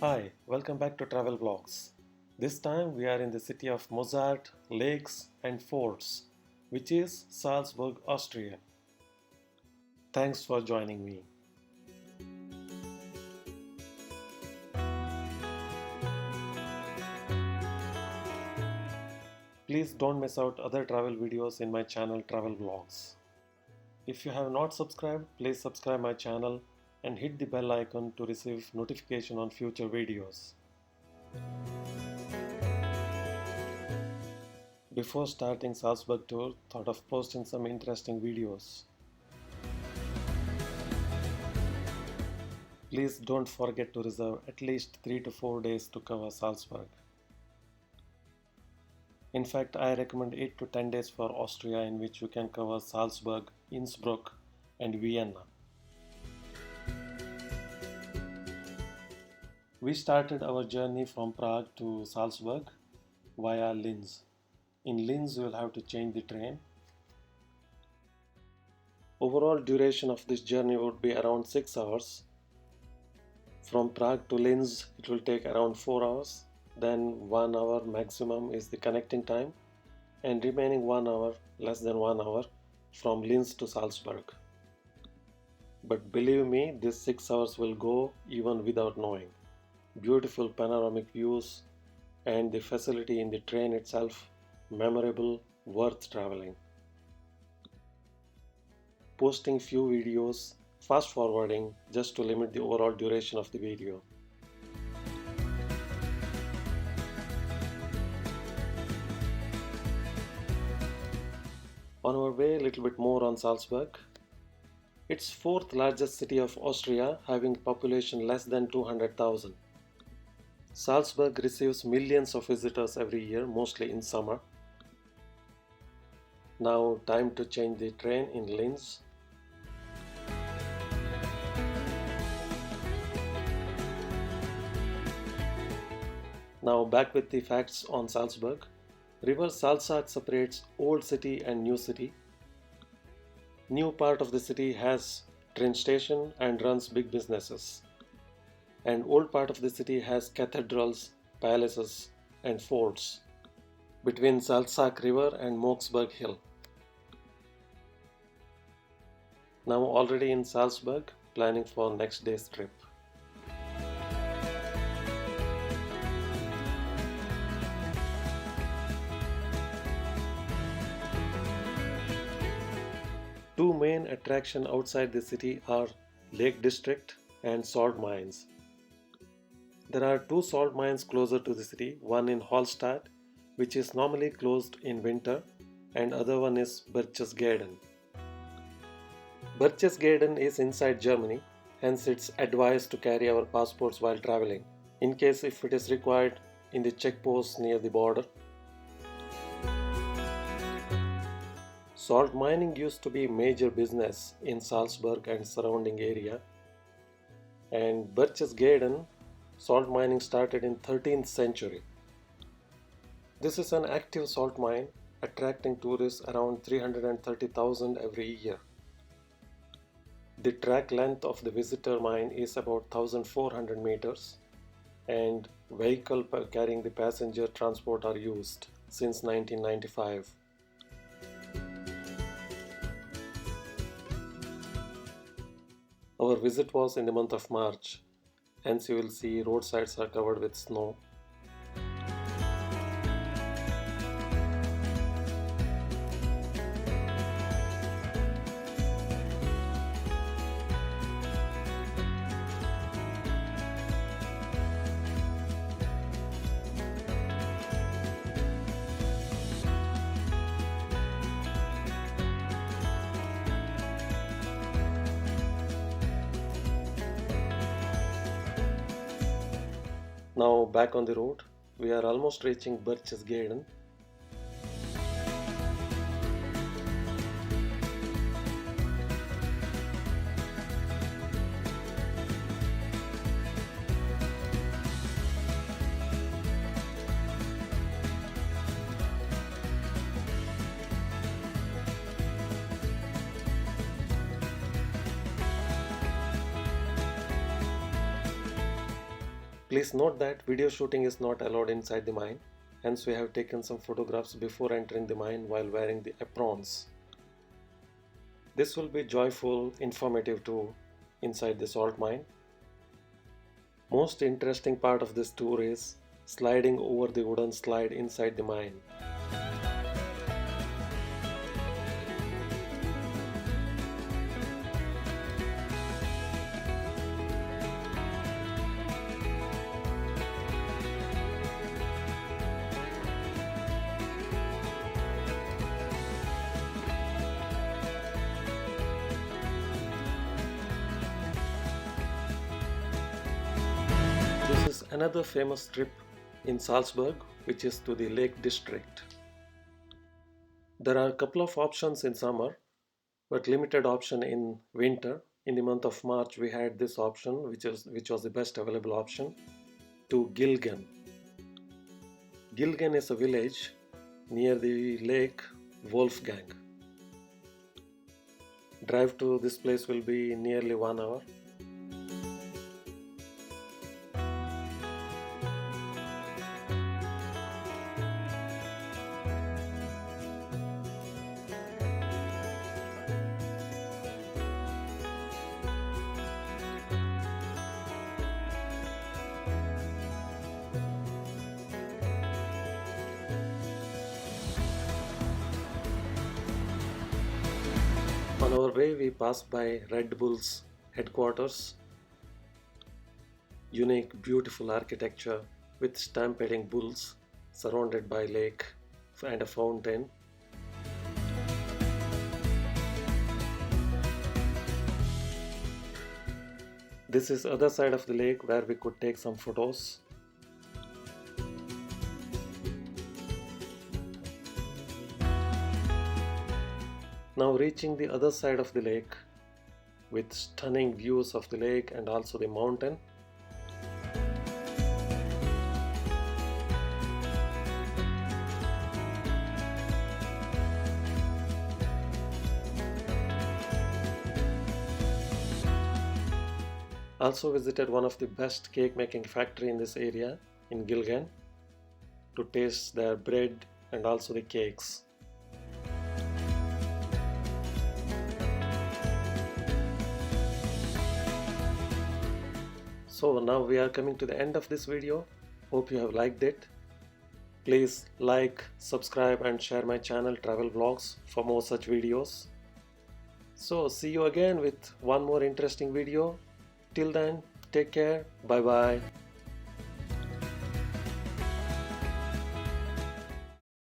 Hi, welcome back to Travelvlogs. This time we are in the city of Mozart, lakes and forts, which is Salzburg, Austria. Thanks for joining me. Please don't miss out other travel videos in my channel Travelvlogs. If you have not subscribed, please subscribe my channel and hit the bell icon to receive notification on future videos. Before starting Salzburg tour, thought of posting some interesting videos. Please don't forget to reserve at least 3 to 4 days to cover Salzburg. In fact, I recommend 8 to 10 days for Austria, in which you can cover Salzburg, Innsbruck and Vienna. We started our journey from Prague to Salzburg via Linz. In Linz, you will have to change the train. Overall duration of this journey would be around 6 hours. From Prague to Linz, it will take around 4 hours. Then 1 hour maximum is the connecting time, and remaining 1 hour, less than 1 hour, from Linz to Salzburg. But believe me, these 6 hours will go even without knowing. Beautiful panoramic views and the facility in the train itself, memorable, worth traveling. Posting few videos, fast forwarding just to limit the overall duration of the video. On our way, a little bit more on Salzburg. It's fourth largest city of Austria, having population less than 200,000. Salzburg receives millions of visitors every year, mostly in summer. Now time to change the train in Linz. Now back with the facts on Salzburg. River Hallstat separates old city and new city. New part of the city has train station and runs big businesses. And old part of the city has cathedrals, palaces and forts between Salzach river and Moxburg hill. Now already in Salzburg, planning for next day's trip. Two main attractions outside the city are Lake District and salt mines. There are two salt mines closer to the city, one in Hallstat, which is normally closed in winter, and other one is Berchtesgaden. Berchtesgaden is inside Germany, hence it's advised to carry our passports while traveling, in case if it is required in the checkposts near the border. Salt mining used to be major business in Salzburg and surrounding area, and Berchtesgaden salt mining started in 13th century. This is an active salt mine attracting tourists around 330,000 every year. The track length of the visitor mine is about 1400 meters, and vehicles carrying the passenger transport are used since 1995. Our visit was in the month of March, hence you will see roadsides are covered with snow. Now back on the road, we are almost reaching Berchtesgaden. Please note that video shooting is not allowed inside the mine, hence we have taken some photographs before entering the mine while wearing the aprons. This will be joyful, informative too inside the salt mine. Most interesting part of this tour is sliding over the wooden slide inside the mine. This is another famous trip in Salzburg, which is to the Lake District. There are a couple of options in summer, but limited option in winter. In the month of March, we had this option, which was the best available option, to Gilgen. Gilgen is a village near the lake Wolfgang. Drive to this place will be nearly 1 hour. On our way, we passed by Red Bull's headquarters. Unique, beautiful architecture with stampeding bulls surrounded by lake and a fountain. This is other side of the lake where we could take some photos. Now reaching the other side of the lake with stunning views of the lake and also the mountain. Also visited one of the best cake making factory in this area in Gilgen to taste their bread and also the cakes. So now we are coming to the end of this video. Hope you have liked it. Please like, subscribe and share my channel Travelvlogs for more such videos. So see you again with one more interesting video. Till then, take care. Bye bye.